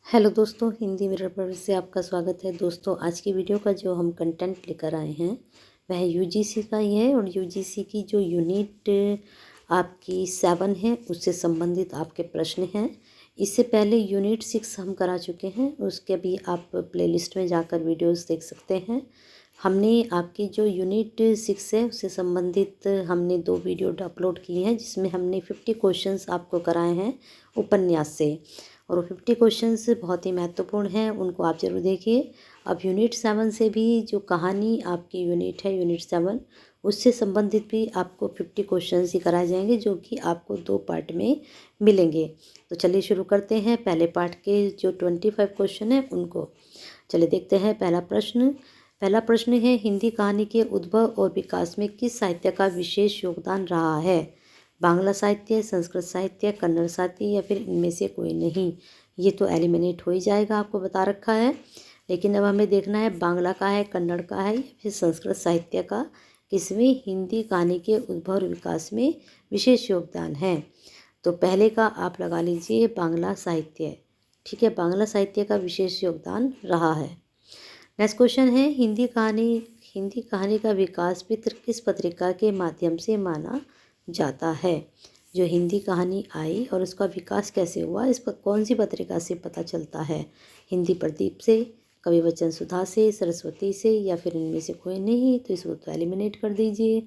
Hello दोस्तों, Hindi mirror पर से आपका स्वागत है। दोस्तों, आज की वीडियो का जो हम कंटेंट लेकर आए हैं वह यूजीसी का ही है और यूजीसी की जो यूनिट आपकी 7 है उससे संबंधित आपके प्रश्न हैं। इससे पहले यूनिट 6 हम करा चुके हैं, उसके भी आप प्लेलिस्ट में जाकर वीडियोस देख सकते हैं। हमने आपकी जो यूनिट 6 है उससे संबंधित हमने 2 वीडियो अपलोड की हैं, जिसमें हमने 50 क्वेश्चंस आपको कराए हैं उपन्यास से। और वो 50 क्वेश्चंस बहुत ही महत्वपूर्ण हैं, उनको आप ज़रूर देखिए। अब यूनिट 7 से भी जो कहानी आपकी यूनिट है यूनिट 7 उससे संबंधित भी आपको 50 क्वेश्चंस ही कराए जाएंगे, जो कि आपको 2 पार्ट में मिलेंगे। तो चलिए शुरू करते हैं पहले पार्ट के जो 25 क्वेश्चन हैं उनको। चलिए देखते हैं पहला प्रश्न है, हिंदी कहानी के उद्भव और विकास में किस साहित्य का विशेष योगदान रहा है? बांग्ला साहित्य, संस्कृत साहित्य, कन्नड़ साहित्य या फिर इनमें से कोई नहीं। ये तो एलिमिनेट हो ही जाएगा, आपको बता रखा है। लेकिन अब हमें देखना है बांग्ला का है, कन्नड़ का है या फिर संस्कृत साहित्य का किसमें हिंदी कहानी के उद्भव और विकास में विशेष योगदान है। तो पहले का आप लगा लीजिए बांग्ला साहित्य। ठीक है, बांग्ला साहित्य का विशेष योगदान रहा है। नेक्स्ट क्वेश्चन है, हिंदी कहानी का विकास पित्र किस पत्रिका के माध्यम से माना जाता है? जो हिंदी कहानी आई और उसका विकास कैसे हुआ, इस पर कौन सी पत्रिका से पता चलता है? हिंदी प्रदीप से, कवि वचन सुधा से, सरस्वती से या फिर इनमें से कोई नहीं। तो इसको तो एलिमिनेट कर दीजिए।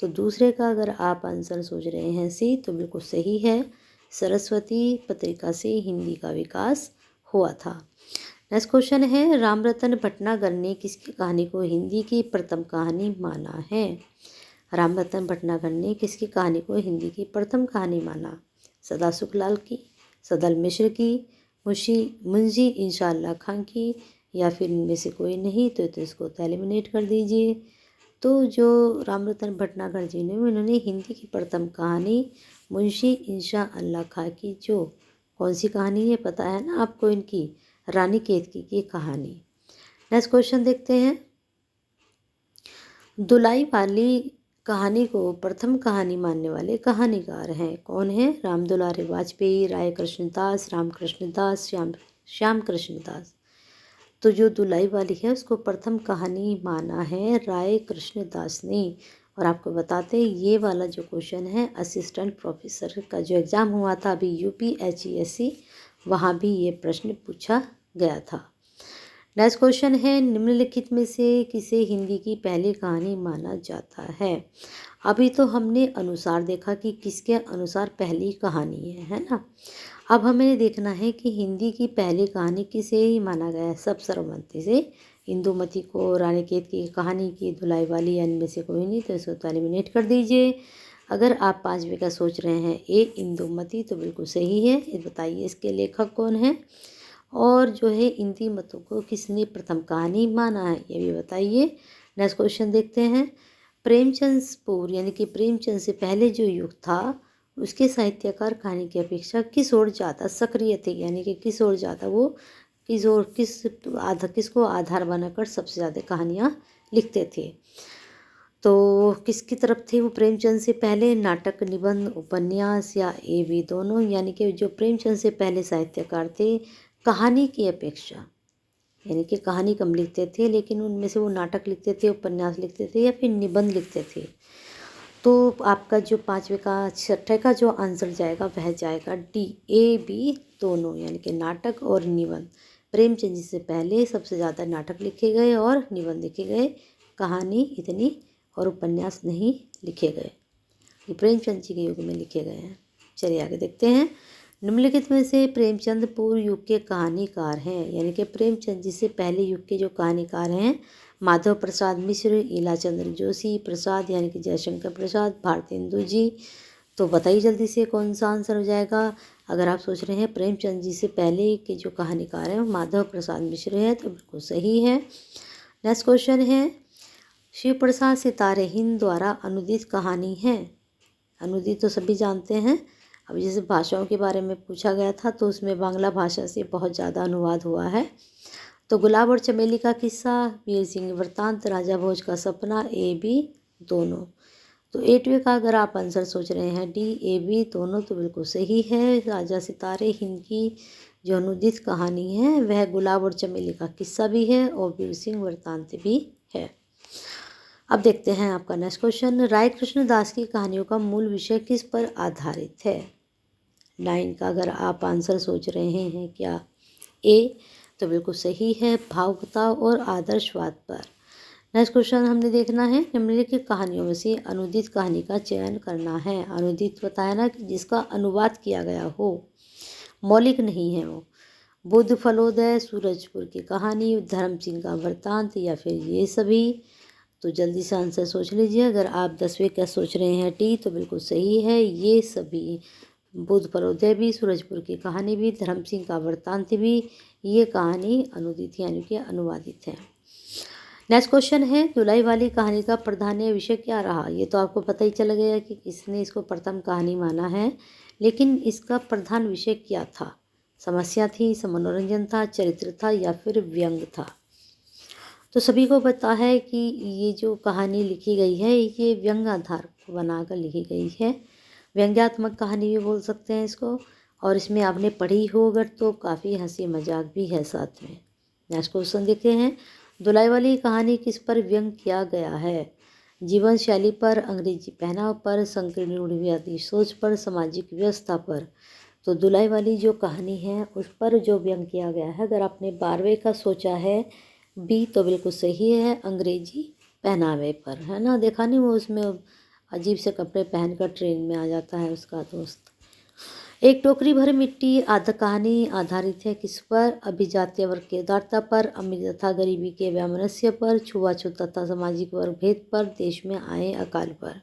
तो दूसरे का अगर आप आंसर सोच रहे हैं सी, तो बिल्कुल सही है, सरस्वती पत्रिका से हिंदी का विकास हुआ था। नेक्स्ट क्वेश्चन है, रामरतन भटनागर ने किसकी कहानी को हिंदी की प्रथम कहानी माना है? रामरतन भटनागर ने किसकी कहानी को हिंदी की प्रथम कहानी माना? सदा सुखलाल की, सदल मिश्र की, मुंशी इंशाअल्लाह खां की या फिर इनमें से कोई नहीं। तो इसको तो एलिमिनेट कर दीजिए। तो जो रामरतन भटनागर जी ने उन्होंने हिंदी की प्रथम कहानी मुंशी इंशाअल्लाह खां की, जो कौन सी कहानी है पता है ना आपको, इनकी रानी केतकी की कहानी। नेक्स्ट क्वेश्चन देखते हैं, दुलाई वाली कहानी को प्रथम कहानी मानने वाले कहानीकार हैं? कौन है? राम दुलारी वाजपेयी, राय कृष्णदास, रामकृष्ण दास, श्याम कृष्ण दास। तो जो दुलाई वाली है उसको प्रथम कहानी माना है राय कृष्ण दास ने। और आपको बताते हैं ये वाला जो क्वेश्चन है असिस्टेंट प्रोफेसर का जो एग्ज़ाम हुआ था अभी UPHESC, वहाँ भी ये प्रश्न पूछा गया था। नेक्स्ट क्वेश्चन है, निम्नलिखित में से किसे हिंदी की पहली कहानी माना जाता है? अभी तो हमने अनुसार देखा कि किसके अनुसार पहली कहानी है ना। अब हमें देखना है कि हिंदी की पहली कहानी किसे ही माना गया है। सब सर्वसम्मति से इंदुमती को, रानी केतकी की कहानी की, दुलाई वाली या इनमें से कोई नहीं। तो इसको तो एलिमिनेट कर दीजिए। अगर आप 5वीं का सोच रहे हैं ए इंदुमती, तो बिल्कुल सही है। ये बताइए इसके लेखक कौन है और जो है इंदुमती को किसने प्रथम कहानी माना है, ये भी बताइए। नेक्स्ट क्वेश्चन देखते हैं, प्रेमचंद पूर्व यानी कि प्रेमचंद से पहले जो युग था उसके साहित्यकार कहानी की अपेक्षा किस ओर ज़्यादा सक्रिय थे, यानी कि किस ओर ज़्यादा वो किसको आधार बनाकर सबसे ज़्यादा कहानियाँ लिखते थे? तो किसकी तरफ थे वो प्रेमचंद से पहले? नाटक, निबंध, उपन्यास या ए भी दोनों? यानी कि जो प्रेमचंद से पहले साहित्यकार थे कहानी की अपेक्षा, यानी कि कहानी कम लिखते थे, लेकिन उनमें से वो नाटक लिखते थे, उपन्यास लिखते थे या फिर निबंध लिखते थे। तो आपका जो 5वें का 6ठे का जो आंसर जाएगा वह जाएगा डी, ए बी दोनों, यानी कि नाटक और निबंध। प्रेमचंद जी से पहले सबसे ज़्यादा नाटक लिखे गए और निबंध लिखे गए, कहानी इतनी और उपन्यास नहीं लिखे गए। ये प्रेमचंद जी के युग में लिखे गए हैं। चलिए आगे देखते हैं, निम्नलिखित में से प्रेमचंद पूर्व युग के कहानीकार हैं? यानी कि प्रेमचंद जी से पहले युग के जो कहानीकार हैं, माधव प्रसाद मिश्र, इलाचंद्र जोशी प्रसाद यानी कि जयशंकर प्रसाद, भारतेंदु जी। तो बताइए जल्दी से कौन सा आंसर हो जाएगा। अगर आप सोच रहे हैं प्रेमचंद जी से पहले के जो कहानीकार हैं माधव प्रसाद मिश्र है, तो बिल्कुल सही है। नेक्स्ट क्वेश्चन है, शिव प्रसाद सितारे हिंद द्वारा अनुदित कहानी है? अनुदित तो सभी जानते हैं। अब जैसे भाषाओं के बारे में पूछा गया था तो उसमें बांग्ला भाषा से बहुत ज़्यादा अनुवाद हुआ है। तो गुलाब और चमेली का किस्सा, वीर सिंह वृत्तांत, राजा भोज का सपना, ए बी दोनों। तो 8वें का अगर आप आंसर सोच रहे हैं डी, ए, बी दोनों तो बिल्कुल सही है। राजा सितारे हिंद की जो अनुदित कहानी है वह गुलाब और चमेली का किस्सा भी है और वीर सिंह वृत्तांत भी है। अब देखते हैं आपका नेक्स्ट क्वेश्चन। राय कृष्णदास की कहानियों का मूल विषय किस पर आधारित है? 9 का अगर आप आंसर सोच रहे हैं क्या, ए तो बिल्कुल सही है, भावुकता और आदर्शवाद पर। नेक्स्ट क्वेश्चन हमने देखना है, निम्नलिखित कहानियों में से अनुदित कहानी का चयन करना है। अनुदित बताया ना कि जिसका अनुवाद किया गया हो, मौलिक नहीं है वो। बुद्ध फलोदय, सूरजपुर की कहानी, धर्म सिंह का वृत्तांत या फिर ये सभी। तो जल्दी से आंसर सोच लीजिए। अगर आप 10वें का सोच रहे हैं टी तो बिल्कुल सही है, ये सभी। बुद्ध फलोदय भी, सूरजपुर की कहानी भी, धर्म सिंह का वृत्तांत भी, ये कहानी अनुदित यानी कि अनुवादित है। नेक्स्ट क्वेश्चन है, दुलाई वाली कहानी का प्राधान्य विषय क्या रहा? ये तो आपको पता ही चल गया कि किसने इसको प्रथम कहानी माना है, लेकिन इसका प्रधान विषय क्या था? समस्या थी, मनोरंजन था, चरित्र था या फिर व्यंग था? तो सभी को पता है कि ये जो कहानी लिखी गई है ये व्यंग आधार को बनाकर लिखी गई है, व्यंग्यात्मक कहानी भी बोल सकते हैं इसको। और इसमें आपने पढ़ी हो अगर तो काफ़ी हंसी मजाक भी है साथ में। नेक्स्ट क्वेश्चन देखते हैं, दुलाई वाली कहानी किस पर व्यंग किया गया है? जीवन शैली पर, अंग्रेजी पहनाव पर, संकीर्ण रूढ़िवादी सोच पर, सामाजिक व्यवस्था पर। तो दुलाई वाली जो कहानी है उस पर जो व्यंग किया गया है, अगर आपने 12वें का सोचा है बी तो बिल्कुल सही है, अंग्रेजी पहनावे पर, है ना। देखा नहीं वो उसमें अजीब से कपड़े पहनकर ट्रेन में आ जाता है उसका दोस्त। एक टोकरी भर मिट्टी आधा कहानी आधारित है किस पर? अभिजातीय वर्ग की उदारता पर, अमीर तथा गरीबी के वैमनस्य पर, छुआछूत तथा सामाजिक वर्ग भेद पर, देश में आए अकाल पर।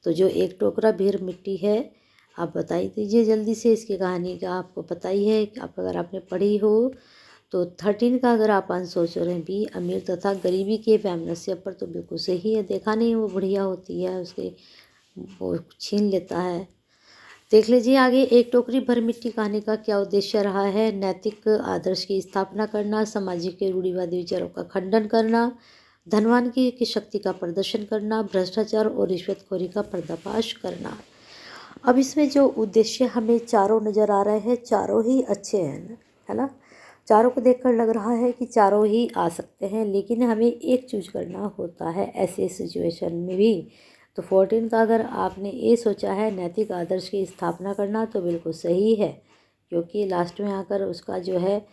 तो जो एक टोकरा भर मिट्टी है, आप बताई दीजिए जल्दी से। इसकी कहानी का आपको पता ही है, आप अगर आपने पढ़ी हो तो। 13 का अगर आप आंसर सोच रहे हैं बी, अमीर तथा गरीबी के वैमनस्य पर, तो बिल्कुल सही है। देखा नहीं वो बुढ़िया होती है, उसके वो छीन लेता है। देख लीजिए आगे, एक टोकरी भर मिट्टी कहानी का क्या उद्देश्य रहा है? नैतिक आदर्श की स्थापना करना, सामाजिक के रूढ़िवादी विचारों का खंडन करना, धनवान की शक्ति का प्रदर्शन करना, भ्रष्टाचार और रिश्वतखोरी का पर्दाफाश करना। अब इसमें जो उद्देश्य हमें चारों नज़र आ रहे हैं, चारों ही अच्छे हैं, है ना। चारों को देखकर लग रहा है कि चारों ही आ सकते हैं, लेकिन हमें एक चूज करना होता है ऐसे सिचुएशन में भी। तो 14 का अगर आपने ये सोचा है नैतिक आदर्श की स्थापना करना, तो बिल्कुल सही है, क्योंकि लास्ट में आकर उसका जो है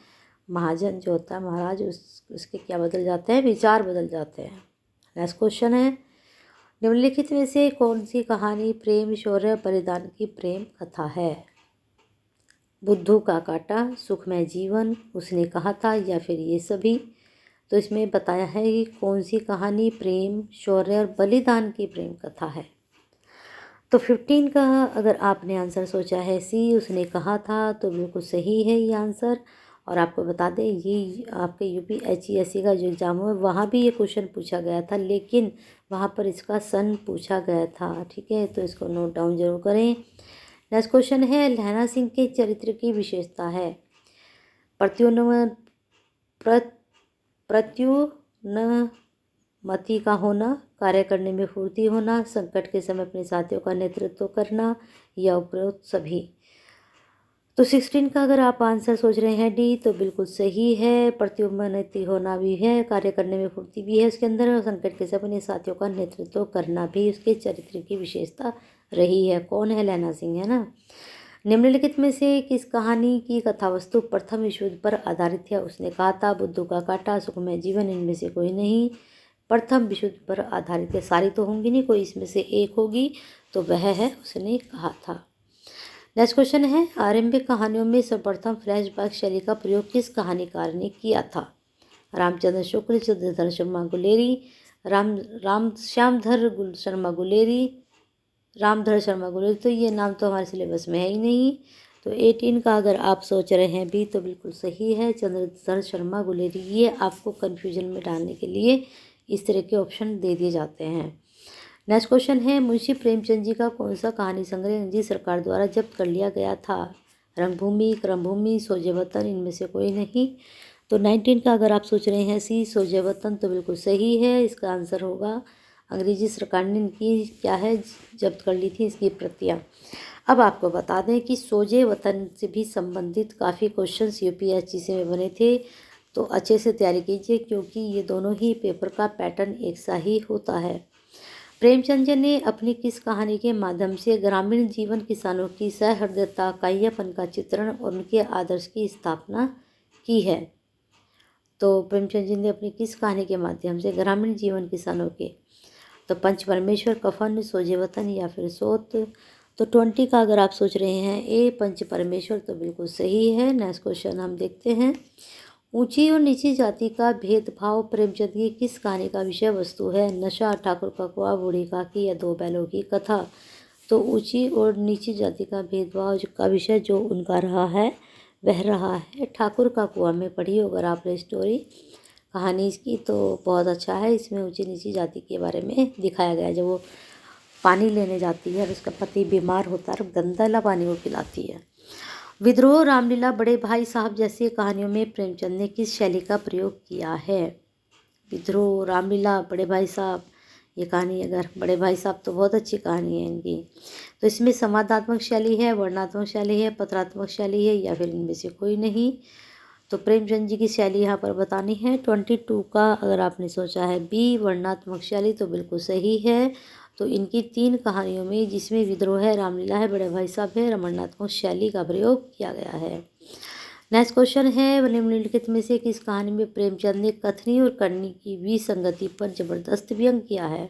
महाजन जो होता है महाराज, उसके क्या बदल जाते हैं, विचार बदल जाते हैं। नेक्स्ट क्वेश्चन है, निम्नलिखित में से कौन सी कहानी प्रेम, शौर्य, बलिदान की प्रेम कथा है? बुद्धू का काटा, सुखमय जीवन, उसने कहा था या फिर ये सभी। तो इसमें बताया है कि कौन सी कहानी प्रेम, शौर्य और बलिदान की प्रेम कथा है। तो 15 का अगर आपने आंसर सोचा है सी, उसने कहा था, तो बिल्कुल सही है ये आंसर। और आपको बता दें ये आपके UPSC का जो एग्ज़ाम है वहाँ भी ये क्वेश्चन पूछा गया था, लेकिन वहाँ पर इसका सन पूछा गया था। ठीक है, तो इसको नोट डाउन जरूर करें। नेक्स्ट क्वेश्चन है, लहना सिंह के चरित्र की विशेषता है? प्रत्युन्नति का होना, कार्य करने में फुर्ती होना, संकट के समय अपने साथियों का नेतृत्व करना या उपरोक्त सभी। तो 16 का अगर आप आंसर सोच रहे हैं डी तो बिल्कुल सही है, प्रत्युन्नति होना भी है, कार्य करने में फुर्ती भी है उसके अंदर, और संकट के समय अपने साथियों का नेतृत्व करना भी उसके चरित्र की विशेषता रही है। कौन है? लहना सिंह, है ना। निम्नलिखित में से किस कहानी की कथावस्तु प्रथम विश्व युद्ध पर आधारित है? उसने कहा था, बुद्धू का काटा, सुखमय जीवन, इनमें से कोई नहीं प्रथम विश्व युद्ध पर आधारित है। सारी तो होंगी नहीं, कोई इसमें से एक होगी, तो वह है उसने कहा था। नेक्स्ट क्वेश्चन है, आरंभिक कहानियों में सर्वप्रथम फ्लैशबैक शैली का प्रयोग किस कहानीकार ने किया था? रामचंद्र शुक्ल, चंद्रधर शर्मा गुलेरी, रामधर शर्मा गुलेरी। तो ये नाम तो हमारे सिलेबस में है ही नहीं। तो 18 का अगर आप सोच रहे हैं बी तो बिल्कुल सही है, चंद्रधर शर्मा गुलेरी। ये आपको कन्फ्यूजन में डालने के लिए इस तरह के ऑप्शन दे दिए जाते हैं। नेक्स्ट क्वेश्चन है, मुंशी प्रेमचंद जी का कौन सा कहानी संग्रह अंग्रेजी सरकार द्वारा जब्त कर लिया गया था? रंगभूमि, क्रमभूमि, सोजे वतन, इनमें से कोई नहीं। तो 19 का अगर आप सोच रहे हैं सी, सोजे वतन, तो बिल्कुल सही है। इसका आंसर होगा अंग्रेजी सरकार ने इनकी क्या है जब्त कर ली थी इसकी प्रतियाँ। अब आपको बता दें कि सोजे वतन से भी संबंधित काफ़ी क्वेश्चंस यूपीएससी में बने थे, तो अच्छे से तैयारी कीजिए क्योंकि ये दोनों ही पेपर का पैटर्न एक सा ही होता है। प्रेमचंद जी ने अपनी किस कहानी के माध्यम से ग्रामीण जीवन, किसानों की सहृदयता, काययापन का चित्रण और उनके आदर्श की स्थापना की है? तो प्रेमचंद जी ने अपनी किस कहानी के माध्यम से ग्रामीण जीवन, किसानों के, तो पंच परमेश्वर, कफन, सोजे वतन या फिर सोत। तो 20 का अगर आप सोच रहे हैं ए पंच परमेश्वर तो बिल्कुल सही है। नेक्स्ट क्वेश्चन हम देखते हैं। ऊंची और नीची जाति का भेदभाव प्रेमचंद की किस कहानी का विषय वस्तु है? नशा, ठाकुर का कुआं, बूढ़ी काकी या दो बैलों की कथा। तो ऊंची और नीची जाति का भेदभाव का विषय जो उनका रहा है वह रहा है ठाकुर का कुआं में। पढ़ी अगर आपने स्टोरी कहानी इसकी तो बहुत अच्छा है। इसमें ऊंची नीची जाति के बारे में दिखाया गया है। जब वो पानी लेने जाती है और उसका पति बीमार होता है और गंदा पानी वो पिलाती है। विद्रोह, रामलीला, बड़े भाई साहब जैसी कहानियों में प्रेमचंद ने किस शैली का प्रयोग किया है? विद्रोह, रामलीला, बड़े भाई साहब, ये कहानी अगर बड़े भाई साहब तो बहुत अच्छी कहानी है इनकी। तो इसमें संवादात्मक शैली है, वर्णनात्मक शैली है, पत्रात्मक शैली है या फिर इनमें से कोई नहीं? तो प्रेमचंद जी की शैली यहाँ पर बतानी है। 22 का अगर आपने सोचा है बी वर्णनात्मक शैली तो बिल्कुल सही है। तो इनकी 3 कहानियों में जिसमें विद्रोह है, रामलीला है, बड़े भाई साहब है, वर्णनात्मक शैली का प्रयोग किया गया है। नेक्स्ट क्वेश्चन है निम्नलिखित में से किस कहानी में प्रेमचंद ने कथनी और करनी की विसंगति पर जबरदस्त व्यंग किया है?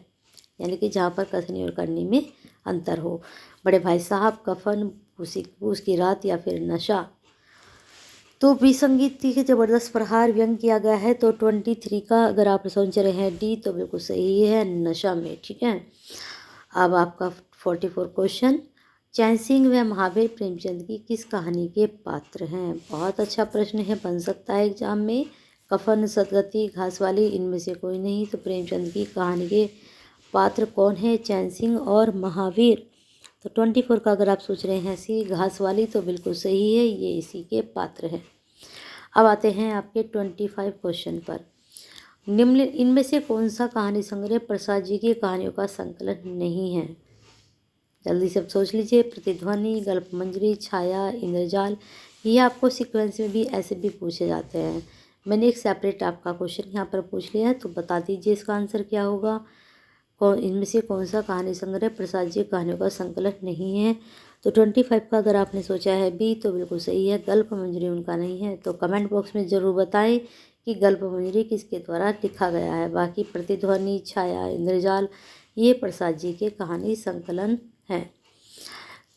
यानी कि जहाँ पर कथनी और करनी में अंतर हो। बड़े भाई साहब, कफन, पूस की रात या फिर नशा। तो विसंगति के जबरदस्त प्रहार व्यंग किया गया है। तो 23 का अगर आप सोच रहे हैं डी तो बिल्कुल सही है, नशा में। ठीक है। अब आपका 44 क्वेश्चन, चैन सिंह व महावीर प्रेमचंद की किस कहानी के पात्र हैं? बहुत अच्छा प्रश्न है, बन सकता है एग्जाम में। कफन, सदगति, घासवाली, इनमें से कोई नहीं। तो प्रेमचंद की कहानी के पात्र कौन है? चैन सिंह और महावीर। तो 24 का अगर आप सोच रहे हैं सी घासवाली तो बिल्कुल सही है, ये इसी के पात्र हैं। अब आते हैं आपके 25 क्वेश्चन पर। निम्न इनमें से कौन सा कहानी संग्रह प्रसाद जी की कहानियों का संकलन नहीं है? जल्दी से सोच लीजिए। प्रतिध्वनि, गल्पमंजरी, छाया, इंद्रजाल। ये आपको सीक्वेंस में भी ऐसे भी पूछे जाते हैं। मैंने एक सेपरेट आपका क्वेश्चन यहाँ पर पूछ लिया है, तो बता दीजिए इसका आंसर क्या होगा। इनमें से कौन सा कहानी संग्रह प्रसाद जी कहानियों का संकलन नहीं है? तो 25 का अगर आपने सोचा है बी तो बिल्कुल सही है, गल्पमंजरी उनका नहीं है। तो कमेंट बॉक्स में ज़रूर बताएं कि गल्पमंजरी किसके द्वारा लिखा गया है। बाकी प्रतिध्वनि, छाया, इंद्रजाल ये प्रसाद जी के कहानी संकलन हैं।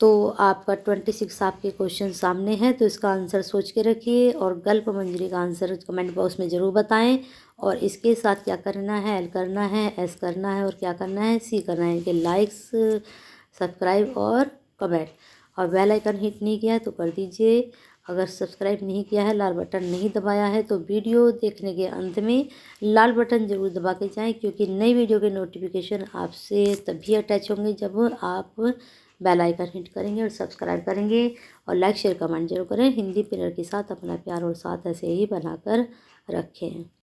तो आपका 26 आपके क्वेश्चन सामने है, तो इसका आंसर सोच के रखिए और गल्पमंजरी का आंसर कमेंट बॉक्स में ज़रूर बताएं। और इसके साथ क्या करना है, एल करना है, एस करना है और क्या करना है, सी करना है। कि लाइक्स, सब्सक्राइब और कमेंट। और बेल आइकन हिट नहीं किया है तो कर दीजिए। अगर सब्सक्राइब नहीं किया है, लाल बटन नहीं दबाया है तो वीडियो देखने के अंत में लाल बटन ज़रूर दबा के जाएँ, क्योंकि नई वीडियो के नोटिफिकेशन आपसे तभी अटैच होंगे जब आप बेल आइकन हिट करेंगे और सब्सक्राइब करेंगे। और लाइक, शेयर, कमेंट जरूर करें। हिंदी पिलर के साथ अपना प्यार और साथ ऐसे ही बनाकर रखें।